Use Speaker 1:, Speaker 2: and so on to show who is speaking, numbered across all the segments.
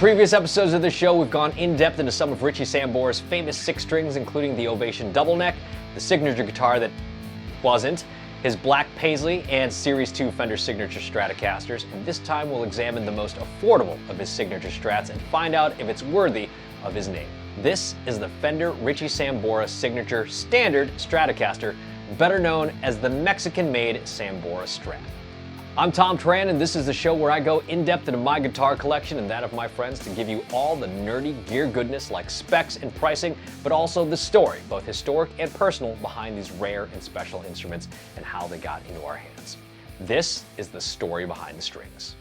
Speaker 1: previous episodes of the show, we've gone in-depth into some of Richie Sambora's famous six strings, including the Ovation double neck, the signature guitar that wasn't, his black Paisley, and Series 2 Fender signature Stratocasters. And this time we'll examine the most affordable of his signature Strats and find out if it's worthy of his name. This is the Fender Richie Sambora signature standard Stratocaster, better known as the Mexican-made Sambora Strat. I'm Thom Tran, and this is the show where I go in-depth into my guitar collection and that of my friends to give you all the nerdy gear goodness like specs and pricing, but also the story, both historic and personal, behind these rare and special instruments and how they got into our hands. This is the story behind the strings.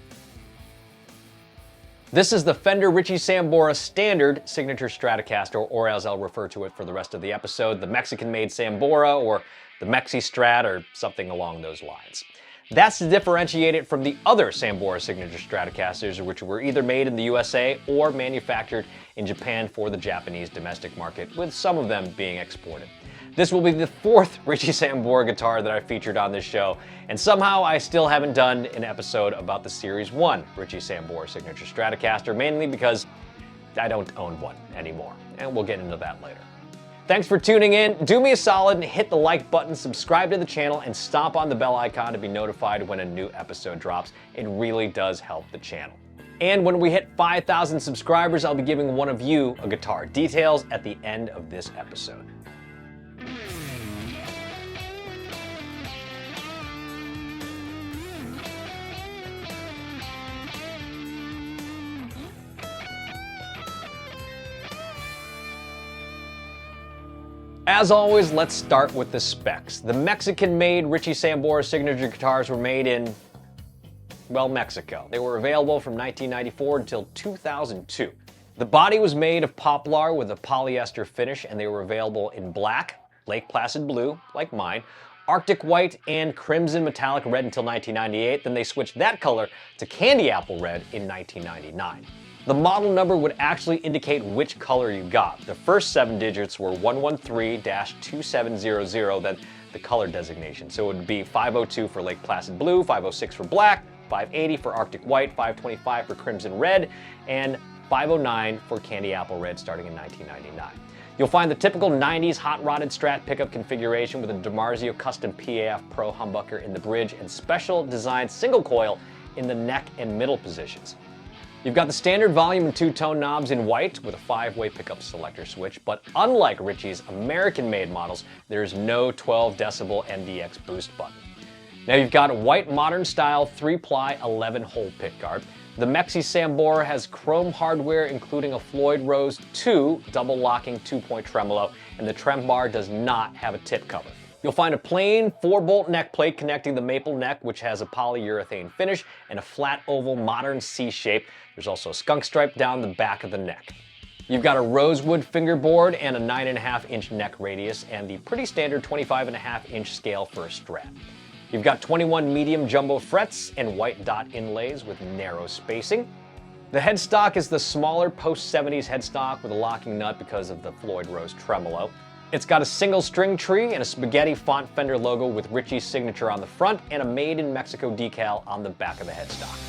Speaker 1: This is the Fender Richie Sambora standard signature Stratocaster, or as I'll refer to it for the rest of the episode, the Mexican-made Sambora, or the Mexi Strat, or something along those lines. That's to differentiate it from the other Sambora signature Stratocasters, which were either made in the USA or manufactured in Japan for the Japanese domestic market, with some of them being exported. This will be the fourth Richie Sambora guitar that I featured on this show, and somehow I still haven't done an episode about the Series 1 Richie Sambora signature Stratocaster, mainly because I don't own one anymore, and we'll get into that later. Thanks for tuning in. Do me a solid and hit the like button, subscribe to the channel, and stomp on the bell icon to be notified when a new episode drops. It really does help the channel. And when we hit 5,000 subscribers, I'll be giving one of you a guitar. Details at the end of this episode. As always, let's start with the specs. The Mexican-made Richie Sambora signature guitars were made in, well, Mexico. They were available from 1994 until 2002. The body was made of poplar with a polyester finish, and they were available in black, Lake Placid blue, like mine, Arctic white, and crimson metallic red until 1998. Then they switched that color to candy apple red in 1999. The model number would actually indicate which color you got. The first 7 digits were 113-2700, then the color designation. So it would be 502 for Lake Placid blue, 506 for black, 580 for Arctic white, 525 for crimson red, and 509 for candy apple red starting in 1999. You'll find the typical 90s hot-rodded Strat pickup configuration with a DiMarzio custom PAF Pro humbucker in the bridge and special designed single coil in the neck and middle positions. You've got the standard volume and two-tone knobs in white with a 5-way pickup selector switch, but unlike Richie's American-made models, there's no 12 decibel MDX boost button. Now you've got a white modern-style 3-ply 11-hole pickguard. The Mexi Sambora has chrome hardware including a Floyd Rose 2 double-locking 2-point tremolo, and the trem bar does not have a tip cover. You'll find a plain 4-bolt neck plate connecting the maple neck, which has a polyurethane finish, and a flat oval modern C shape. There's also a skunk stripe down the back of the neck. You've got a rosewood fingerboard and a 9.5-inch neck radius, and the pretty standard 25.5-inch scale for a Strat. You've got 21 medium jumbo frets and white dot inlays with narrow spacing. The headstock is the smaller post-70s headstock with a locking nut because of the Floyd Rose tremolo. It's got a single string tree and a spaghetti font Fender logo with Richie's signature on the front and a Made in Mexico decal on the back of the headstock.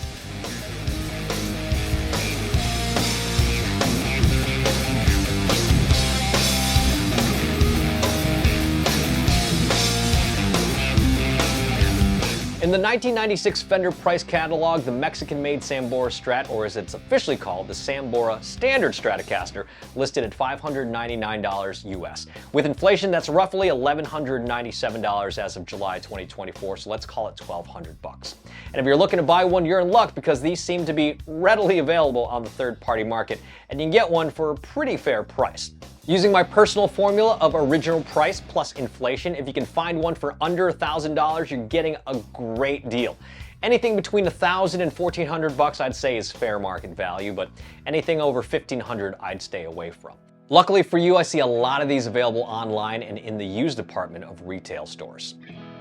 Speaker 1: In the 1996 Fender price catalog, the Mexican-made Sambora Strat, or as it's officially called, the Sambora Standard Stratocaster, listed at $599 US. With inflation, that's roughly $1,197 as of July 2024, so let's call it $1,200 bucks. And if you're looking to buy one, you're in luck because these seem to be readily available on the third-party market, and you can get one for a pretty fair price. Using my personal formula of original price plus inflation, if you can find one for under $1,000, you're getting a great deal. Anything between $1,000 and $1,400 bucks I'd say is fair market value, but anything over $1,500 I'd stay away from. Luckily for you, I see a lot of these available online and in the used department of retail stores.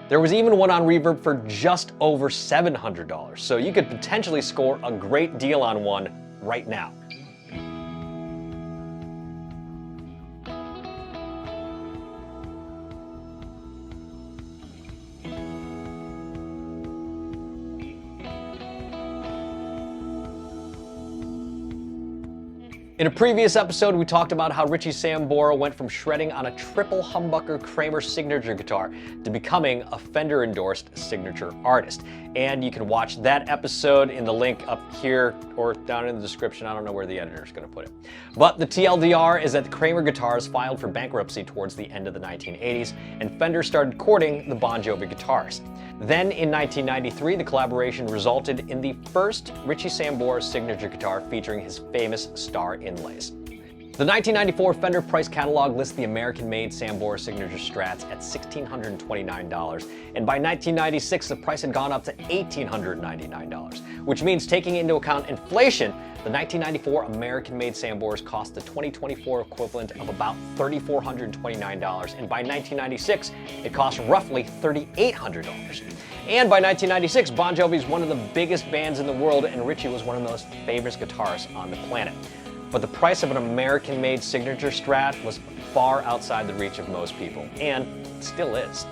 Speaker 1: There was even one on Reverb for just over $700, so you could potentially score a great deal on one right now. In a previous episode, we talked about how Richie Sambora went from shredding on a triple humbucker Kramer signature guitar to becoming a Fender-endorsed signature artist. And you can watch that episode in the link up here or down in the description. I don't know where the editor is going to put it. But the TLDR is that the Kramer guitars filed for bankruptcy towards the end of the 1980s, and Fender started courting the Bon Jovi guitarist. Then in 1993, the collaboration resulted in the first Richie Sambora signature guitar featuring his famous star inlays. The 1994 Fender price catalog lists the American-made Sambora signature Strats at $1,629, and by 1996 the price had gone up to $1,899, which means, taking into account inflation, the 1994 American-made Samboras cost the 2024 equivalent of about $3,429, and by 1996 it cost roughly $3,800. And by 1996, Bon Jovi is one of the biggest bands in the world, and Richie was one of the most famous guitarists on the planet. But the price of an American-made signature Strat was far outside the reach of most people, and still is.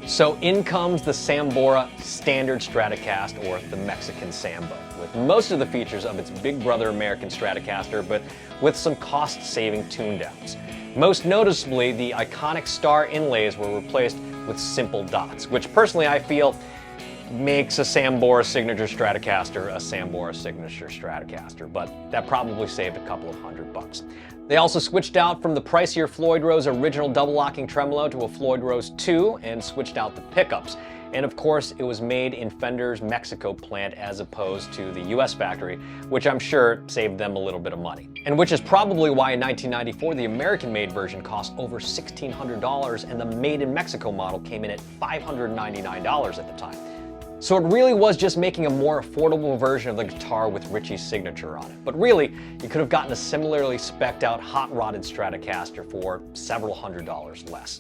Speaker 1: So in comes the Sambora Standard Stratocaster, or the Mexican Sambo, with most of the features of its big brother American Stratocaster, but with some cost-saving tune-downs. Most noticeably, the iconic star inlays were replaced with simple dots, which personally I feel makes a Sambora signature Stratocaster a Sambora signature Stratocaster, but that probably saved a couple of $100. They also switched out from the pricier Floyd Rose original double locking tremolo to a Floyd Rose 2 and switched out the pickups. And of course, it was made in Fender's Mexico plant as opposed to the US factory, which I'm sure saved them a little bit of money. And which is probably why in 1994 the American-made version cost over $1,600 and the made in Mexico model came in at $599 at the time. So it really was just making a more affordable version of the guitar with Richie's signature on it. But really, you could have gotten a similarly spec'd out hot-rodded Stratocaster for several $100s less.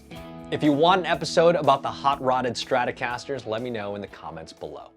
Speaker 1: If you want an episode about the hot-rodded Stratocasters, let me know in the comments below.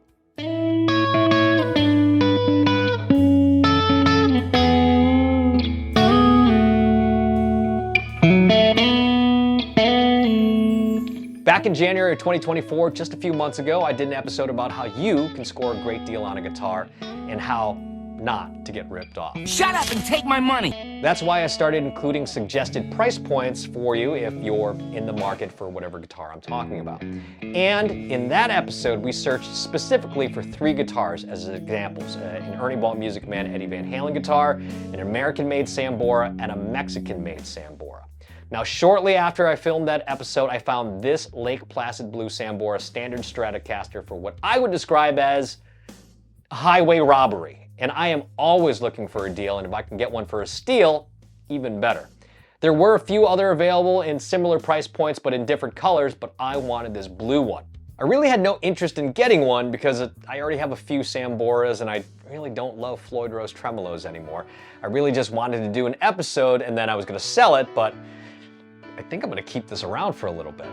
Speaker 1: Back in January of 2024, just a few months ago, I did an episode about how you can score a great deal on a guitar and how not to get ripped off.
Speaker 2: Shut up and take my money!
Speaker 1: That's why I started including suggested price points for you if you're in the market for whatever guitar I'm talking about. And in that episode, we searched specifically for 3 guitars as examples: an Ernie Ball Music Man Eddie Van Halen guitar, an American-made Sambora, and a Mexican-made Sambora. Now, shortly after I filmed that episode, I found this Lake Placid Blue Sambora Standard Stratocaster for what I would describe as highway robbery. And I am always looking for a deal, and if I can get one for a steal, even better. There were a few other available in similar price points, but in different colors, but I wanted this blue one. I really had no interest in getting one because I already have a few Samboras, and I really don't love Floyd Rose tremolos anymore. I really just wanted to do an episode, and then I was going to sell it, but I think I'm going to keep this around for a little bit.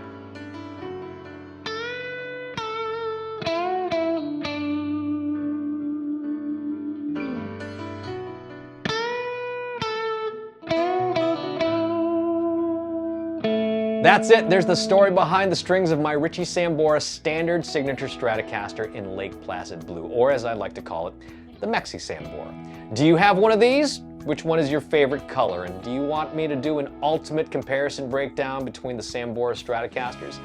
Speaker 1: That's it. There's the story behind the strings of my Richie Sambora Standard Signature Stratocaster in Lake Placid Blue, or as I like to call it, the Mexi Sambora. Do you have one of these? Which one is your favorite color? And do you want me to do an ultimate comparison breakdown between the Sambora Stratocasters?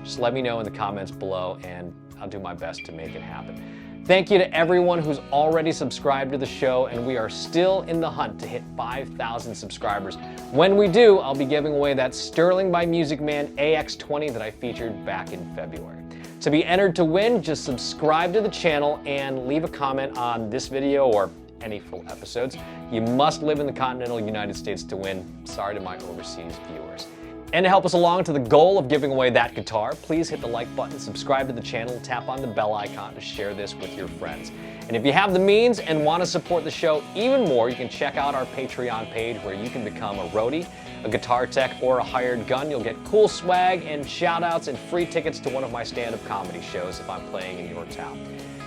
Speaker 1: Just let me know in the comments below and I'll do my best to make it happen. Thank you to everyone who's already subscribed to the show, and we are still in the hunt to hit 5,000 subscribers. When we do, I'll be giving away that Sterling by Music Man AX20 that I featured back in February. To be entered to win, just subscribe to the channel and leave a comment on this video or any full episodes. You must live in the continental United States to win. Sorry to my overseas viewers. And to help us along to the goal of giving away that guitar, please hit the like button, subscribe to the channel, tap on the bell icon to share this with your friends. And if you have the means and want to support the show even more, you can check out our Patreon page where you can become a roadie, a guitar tech, or a hired gun. You'll get cool swag and shout outs and free tickets to one of my stand-up comedy shows if I'm playing in your town.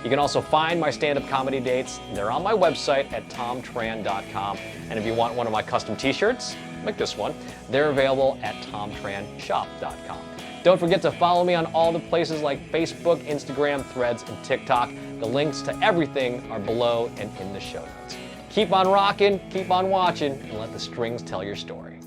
Speaker 1: You can also find my stand-up comedy dates. They're on my website at thomtran.com. And if you want one of my custom t-shirts, like this one, they're available at thomtranshop.com. Don't forget to follow me on all the places like Facebook, Instagram, Threads, and TikTok. The links to everything are below and in the show notes. Keep on rocking, keep on watching, and let the strings tell your story.